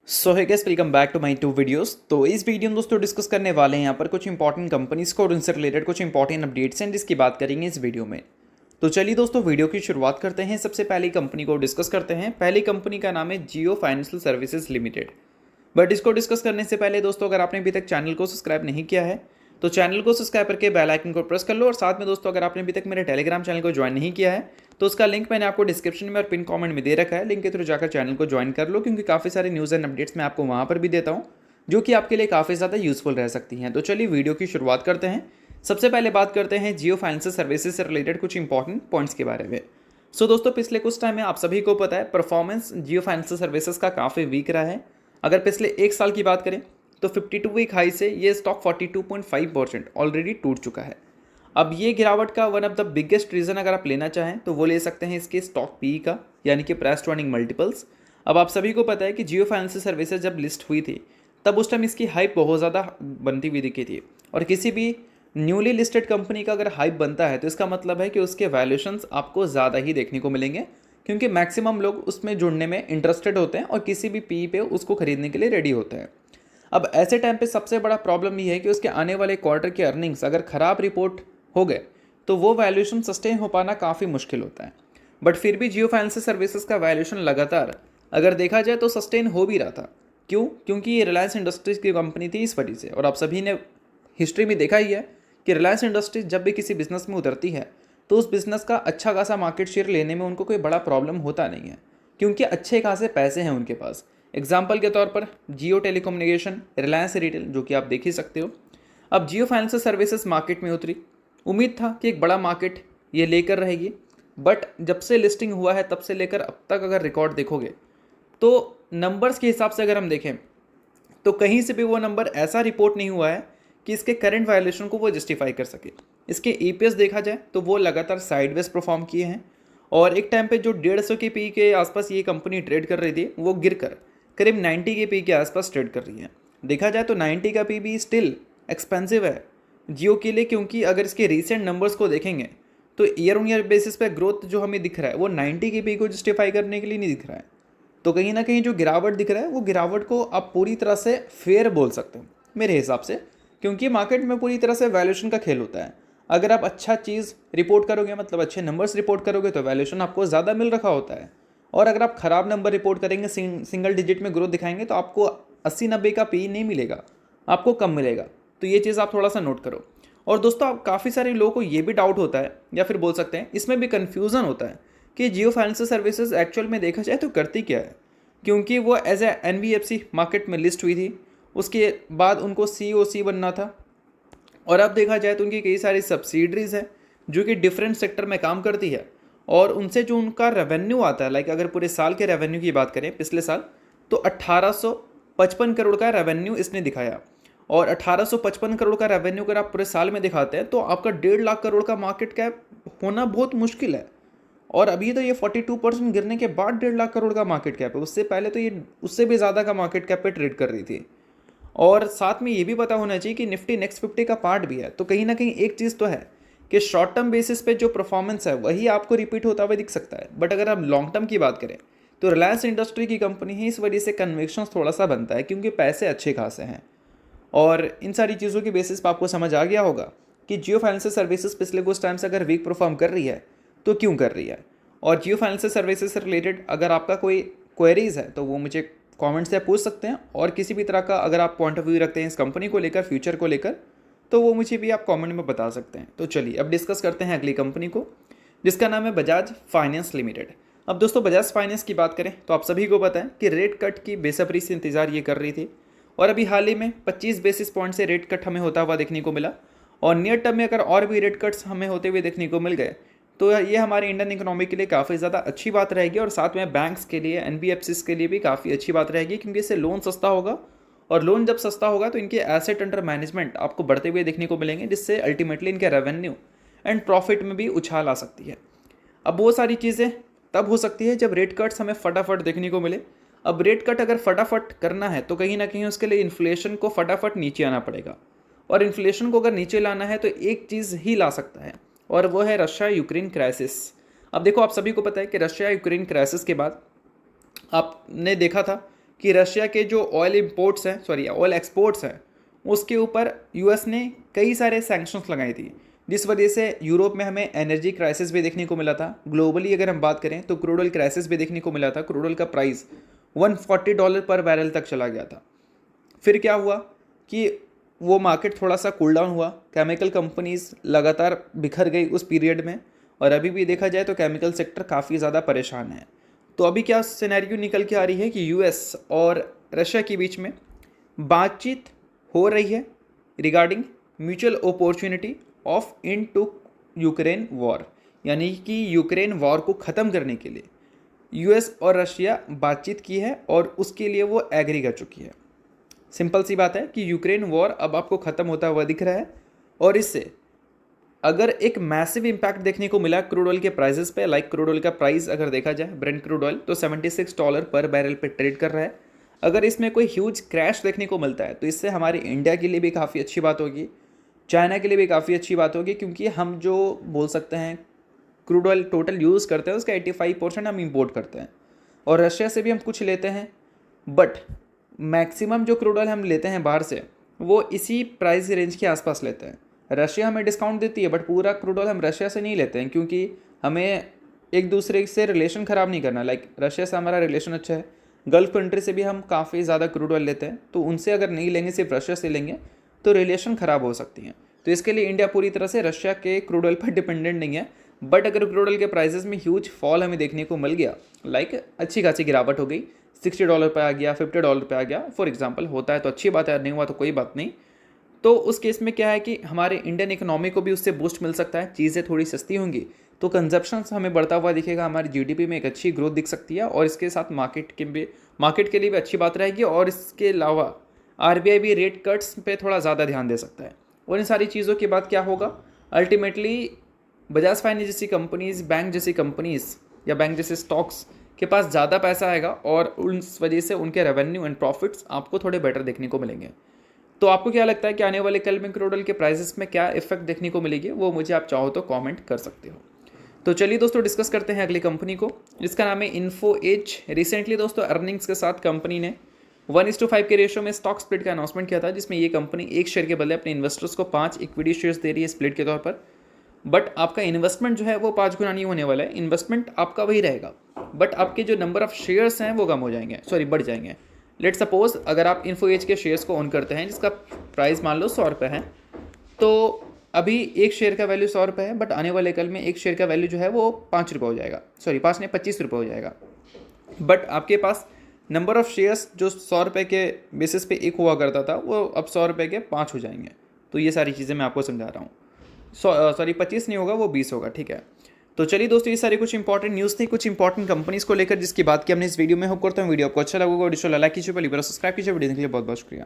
So hi guys welcome back to my to videos. तो इस video में दोस्तों डिस्कस करने वाले हैं यहाँ पर कुछ इंपॉर्टेंट कंपनीज को और उनसे रिलेटेड कुछ इंपॉर्टेंट अपडेट्स हैं जिसकी बात करेंगे इस वीडियो में। तो चलिए दोस्तों वीडियो की शुरुआत करते हैं। सबसे पहली कंपनी को डिस्कस करते हैं। पहली कंपनी का नाम है जियो फाइनेंशियल सर्विसेज लिमिटेड। बट इसको डिस्कस करने से पहले दोस्तों अगर आपने अभी तक चैनल को सब्सक्राइब नहीं किया है तो चैनल को सब्सक्राइब करके बेल आइकन को प्रेस कर लो। और साथ में दोस्तों अगर आपने अभी तक मेरे टेलीग्राम चैनल को ज्वाइन नहीं किया है तो उसका लिंक मैंने आपको डिस्क्रिप्शन में और पिन कमेंट में दे रखा है। लिंक के थ्रू जाकर चैनल को ज्वाइन कर लो क्योंकि काफ़ी सारे न्यूज़ एंड अपडेट्स मैं आपको वहाँ पर भी देता हूँ जो कि आपके लिए काफ़ी ज़्यादा यूजफुल रह सकती हैं। तो चलिए वीडियो की शुरुआत करते हैं। सबसे पहले बात करते हैं जियो फाइनेंशियल सर्विसेज से रिलेटेड कुछ इंपॉर्टेंट पॉइंट्स के बारे में। सो दोस्तों पिछले कुछ टाइम में आप सभी को पता है परफॉर्मेंस जियो फाइनेंशियल सर्विसेज का काफ़ी वीक रहा है। अगर पिछले एक साल की बात करें तो 52 वीक हाई से ये स्टॉक 42.5% ऑलरेडी टूट चुका है। अब ये गिरावट का one of the biggest reason अगर आप लेना चाहें तो वो ले सकते हैं इसके स्टॉक पी का, यानी कि प्राइस टू अर्निंग मल्टीपल्स। अब आप सभी को पता है कि जियो फाइनेंशियल सर्विसेज जब लिस्ट हुई थी तब उस टाइम इसकी हाइप बहुत ज़्यादा बनती हुई दिखी थी। और किसी भी न्यूली लिस्टेड कंपनी का अगर हाइप बनता है तो इसका मतलब है कि उसके वैल्यूशंस आपको ज़्यादा ही देखने को मिलेंगे क्योंकि मैक्सिमम लोग उसमें जुड़ने में इंटरेस्टेड होते हैं और किसी भी पी पे उसको खरीदने के लिए रेडी होते हैं। अब ऐसे टाइम पे सबसे बड़ा प्रॉब्लम ये है कि उसके आने वाले क्वार्टर की अर्निंग्स अगर ख़राब रिपोर्ट हो गए तो वो वैल्यूएशन सस्टेन हो पाना काफ़ी मुश्किल होता है। बट फिर भी जियो फाइनेंशियल सर्विसेज का वैल्यूएशन लगातार अगर देखा जाए तो सस्टेन हो भी रहा था। क्यों? क्योंकि ये रिलायंस इंडस्ट्रीज़ की कंपनी थी इस वजह से। और आप सभी ने हिस्ट्री में देखा ही है कि रिलायंस इंडस्ट्रीज जब भी किसी बिजनेस में उतरती है तो उस बिज़नेस का अच्छा खासा मार्केट शेयर लेने में उनको कोई बड़ा प्रॉब्लम होता नहीं है क्योंकि अच्छे खासे पैसे हैं उनके पास। एग्जाम्पल के तौर पर जियो टेलीकम्युनिकेशन, रिलायंस रिटेल, जो कि आप देख ही सकते हो। अब जियो फाइनेंशियल सर्विसेज मार्केट में उतरी, उम्मीद था कि एक बड़ा मार्केट ये लेकर रहेगी। बट जब से लिस्टिंग हुआ है तब से लेकर अब तक अगर रिकॉर्ड देखोगे तो नंबर्स के हिसाब से अगर हम देखें तो कहीं से भी वो नंबर ऐसा रिपोर्ट नहीं हुआ है कि इसके करंट वायलेशन को वो जस्टिफाई कर सके। इसके ईपीएस देखा जाए तो वो लगातार साइडवेज परफॉर्म किए हैं और एक टाइम पे जो 150 के पी के आसपास ये कंपनी ट्रेड कर रही थी वो गिरकर करीब 90 के पी के आसपास ट्रेड कर रही है। देखा जाए तो 90 का पी भी स्टिल एक्सपेंसिव है जियो के लिए, क्योंकि अगर इसके रीसेंट नंबर्स को देखेंगे तो ईयर ऑन ईयर बेसिस पे ग्रोथ जो हमें दिख रहा है वो 90 के पी को जस्टिफाई करने के लिए नहीं दिख रहा है। तो कहीं ना कहीं जो गिरावट दिख रहा है वो गिरावट को आप पूरी तरह से फेयर बोल सकते हो मेरे हिसाब से, क्योंकि मार्केट में पूरी तरह से वैल्यूएशन का खेल होता है। अगर आप अच्छा चीज़ रिपोर्ट करोगे, मतलब अच्छे नंबर्स रिपोर्ट करोगे, तो वैल्यूएशन आपको ज़्यादा मिल रखा होता है। और अगर आप ख़राब नंबर रिपोर्ट करेंगे, सिंगल डिजिट में ग्रोथ दिखाएंगे, तो आपको 80-90 का पी नहीं मिलेगा, आपको कम मिलेगा। तो ये चीज़ आप थोड़ा सा नोट करो। और दोस्तों आप काफ़ी सारे लोगों को ये भी डाउट होता है या फिर बोल सकते हैं इसमें भी कन्फ्यूज़न होता है कि जियो फाइनेंशियल सर्विसेज एक्चुअल में देखा जाए तो करती क्या है। क्योंकि वो एज ए एनबीएफसी मार्केट में लिस्ट हुई थी, उसके बाद उनको सीओसी बनना था और अब देखा जाए तो उनकी कई सारी सब्सिडरीज हैं जो कि डिफरेंट सेक्टर में काम करती है और उनसे जो उनका रेवेन्यू आता है, लाइक अगर पूरे साल के रेवेन्यू की बात करें पिछले साल तो 1855 करोड़ का रेवेन्यू इसने दिखाया। और 1855 करोड़ का रेवेन्यू अगर आप पूरे साल में दिखाते हैं तो आपका 1.5 लाख करोड़ का मार्केट कैप होना बहुत मुश्किल है। और अभी तो ये 42% गिरने के बाद 1.5 लाख करोड़ का मार्केट कैप है। उससे पहले तो ये उससे भी ज़्यादा का मार्केट कैप पे ट्रेड कर रही थी। और साथ में ये भी पता होना चाहिए कि निफ्टी नेक्स्ट 50 का पार्ट भी है। तो कहीं ना कहीं एक चीज़ तो है कि शॉर्ट टर्म बेसिस पे जो परफॉर्मेंस है वही आपको रिपीट होता हुआ दिख सकता है। बट अगर हम लॉन्ग टर्म की बात करें तो रिलायंस इंडस्ट्री की कंपनी है, इस वजह से कन्विक्शन थोड़ा सा बनता है क्योंकि पैसे अच्छे खासे हैं। और इन सारी चीज़ों के बेसिस पर आपको समझ आ गया होगा कि जियो फाइनेंशियल सर्विसेज पिछले कुछ टाइम से अगर वीक परफॉर्म कर रही है तो क्यों कर रही है। और जियो फाइनेंशियल सर्विसेज से रिलेटेड अगर आपका कोई क्वेरीज है तो वो मुझे कमेंट से पूछ सकते हैं। और किसी भी तरह का अगर आप पॉइंट ऑफ व्यू रखते हैं इस कंपनी को लेकर, फ्यूचर को लेकर, तो वो मुझे भी आप कमेंट में बता सकते हैं। तो चलिए अब डिस्कस करते हैं अगली कंपनी को जिसका नाम है बजाज फाइनेंस लिमिटेड। अब दोस्तों बजाज फाइनेंस की बात करें तो आप सभी को पता है कि रेट कट की बेसब्री से इंतजार ये कर रही थी और अभी हाल ही में 25 बेसिस पॉइंट से रेट कट हमें होता हुआ देखने को मिला। और नियर टर्म में अगर और भी रेट कट्स हमें होते हुए देखने को मिल गए तो ये हमारी इंडियन इकोनॉमी के लिए काफ़ी ज़्यादा अच्छी बात रहेगी और साथ में बैंक्स के लिए, एनबीएफसीज के लिए भी काफ़ी अच्छी बात रहेगी क्योंकि इससे लोन सस्ता होगा। और लोन जब सस्ता होगा तो इनके एसेट अंडर मैनेजमेंट आपको बढ़ते हुए देखने को मिलेंगे जिससे अल्टीमेटली इनके रेवेन्यू एंड प्रॉफिट में भी उछाल आ सकती है। अब वो सारी चीज़ें तब हो सकती है जब रेट कट्स हमें फटाफट देखने को मिले। अब रेट कट अगर फटाफट करना है तो कहीं ना कहीं उसके लिए इन्फ्लेशन को फटाफट नीचे आना पड़ेगा। और इन्फ्लेशन को अगर नीचे लाना है तो एक चीज़ ही ला सकता है और वो है रशिया यूक्रेन क्राइसिस। अब देखो आप सभी को पता है कि रशिया यूक्रेन क्राइसिस के बाद आपने देखा था कि रशिया के जो ऑयल इंपोर्ट्स हैं, सॉरी ऑयल एक्सपोर्ट्स हैं, उसके ऊपर यूएस ने कई सारे सैंक्शंस लगाई थी, जिस वजह से यूरोप में हमें एनर्जी क्राइसिस भी देखने को मिला था। ग्लोबली अगर हम बात करें तो क्रूड ऑयल क्राइसिस भी देखने को मिला था। क्रूड ऑयल का प्राइस $140 पर बैरल तक चला गया था। फिर क्या हुआ कि वो मार्केट थोड़ा सा कूल डाउन हुआ, केमिकल कंपनीज लगातार बिखर गई उस पीरियड में, और अभी भी देखा जाए तो केमिकल सेक्टर काफ़ी ज़्यादा परेशान है। तो अभी क्या सिनेरियो निकल के आ रही है कि यूएस और रशिया के बीच में बातचीत हो रही है regarding mutual opportunity of end to Ukraine war, यानी कि यूक्रेन वॉर को ख़त्म करने के लिए यूएस और रशिया बातचीत की है और उसके लिए वो एग्री कर चुकी है। सिंपल सी बात है कि यूक्रेन वॉर अब आपको ख़त्म होता हुआ दिख रहा है, और इससे अगर एक मैसिव इम्पैक्ट देखने को मिला क्रूड ऑयल के प्राइसेस पे, लाइक क्रूड ऑयल का प्राइस अगर देखा जाए ब्रेंट क्रूड ऑयल तो $76 पर बैरल पे ट्रेड कर रहा है। अगर इसमें कोई ह्यूज क्रैश देखने को मिलता है तो इससे हमारे इंडिया के लिए भी काफ़ी अच्छी बात होगी, चाइना के लिए भी काफ़ी अच्छी बात होगी, क्योंकि हम जो बोल सकते हैं क्रूड ऑयल टोटल यूज़ करते हैं उसका 85% हम इंपोर्ट करते हैं, और रशिया से भी हम कुछ लेते हैं, बट मैक्सिमम जो क्रूड ऑयल हम लेते हैं बाहर से वो इसी प्राइस रेंज के आसपास लेते हैं। रशिया हमें डिस्काउंट देती है, बट पूरा क्रूड ऑयल हम रशिया से नहीं लेते हैं, क्योंकि हमें एक दूसरे से रिलेशन ख़राब नहीं करना। लाइक रशिया से हमारा रिलेशन अच्छा है, गल्फ कंट्री से भी हम काफ़ी ज़्यादा क्रूड ऑयल लेते हैं, तो उनसे अगर नहीं लेंगे, सिर्फ रशिया से लेंगे तो रिलेशन ख़राब हो सकती हैं। तो इसके लिए इंडिया पूरी तरह से रशिया के क्रूड ऑयल पर डिपेंडेंट नहीं है। बट अगर क्रूड ऑयल के प्राइसेस में ह्यूज फॉल हमें देखने को मिल गया, लाइक अच्छी खासी गिरावट हो गई, $60 पे आ गया, $50 पे आ गया, फॉर एग्जांपल, होता है तो अच्छी बात है, नहीं हुआ तो कोई बात नहीं। तो उस केस में क्या है कि हमारे इंडियन इकोनॉमी को भी उससे बूस्ट मिल सकता है, चीज़ें थोड़ी सस्ती होंगी तो कंजप्शन हमें बढ़ता हुआ दिखेगा, हमारी जीडीपी में एक अच्छी ग्रोथ दिख सकती है, और इसके साथ मार्केट के लिए भी अच्छी बात रहेगी। और इसके अलावा आरबीआई भी रेट कट्स पे थोड़ा ज़्यादा ध्यान दे सकता है। और इन सारी चीज़ों के बाद क्या होगा, अल्टीमेटली बजाज फाइनेंस जैसी कंपनीज़, बैंक जैसी कंपनीज़ या बैंक जैसे स्टॉक्स के पास ज़्यादा पैसा आएगा, और उस वजह से उनके रेवेन्यू एंड प्रॉफिट्स आपको थोड़े बेटर देखने को मिलेंगे। तो आपको क्या लगता है कि आने वाले कल में क्रूड ऑयल के प्राइसेस में क्या इफेक्ट देखने को मिलेगी, वो मुझे आप चाहो तो कमेंट कर सकते हो। तो चलिए दोस्तों डिस्कस करते हैं अगली कंपनी को, जिसका नाम है इन्फो एज। रिसेंटली दोस्तों अर्निंग्स के साथ कंपनी ने 1:5 के रेशियो में स्टॉक स्प्लिट का अनाउंसमेंट किया था, जिसमें ये कंपनी एक शेयर के बदले अपने इन्वेस्टर्स को 5 इक्विटी शेयर्स दे रही है स्प्लिट के तौर पर। बट आपका इन्वेस्टमेंट जो है वो 5 गुना नहीं होने वाला है, इन्वेस्टमेंट आपका वही रहेगा, बट आपके जो नंबर ऑफ शेयर्स हैं वो कम हो जाएंगे, सॉरी बढ़ जाएंगे। लेट सपोज अगर आप इन्फो एज के शेयर्स को ओन करते हैं जिसका प्राइस मान लो ₹100 है, तो अभी एक शेयर का वैल्यू ₹100 है, बट आने वाले कल में एक शेयर का वैल्यू जो है वो ₹5 हो जाएगा, सॉरी 5 नहीं ₹25 हो जाएगा। बट आपके पास नंबर ऑफ़ शेयर्स जो ₹100 के बेसिस पे एक हुआ करता था वो अब ₹100 के 5 हो जाएंगे। तो ये सारी चीज़ें मैं आपको समझा रहा हूँ। सॉरी 25 नहीं होगा, वो 20 होगा, ठीक है। तो चलिए दोस्तों ये सारी कुछ इंपॉर्टेंट न्यूज़ थी, कुछ इंपॉर्टेंट कंपनीज़ को लेकर जिसकी बात की हमने इस वीडियो में। होप करता हूँ वीडियो आपको अच्छा लगा होगा। लाइक कीजिए, पहली बार सब्सक्राइब कीजिए। वीडियो देखने के लिए बहुत बहुत शुक्रिया।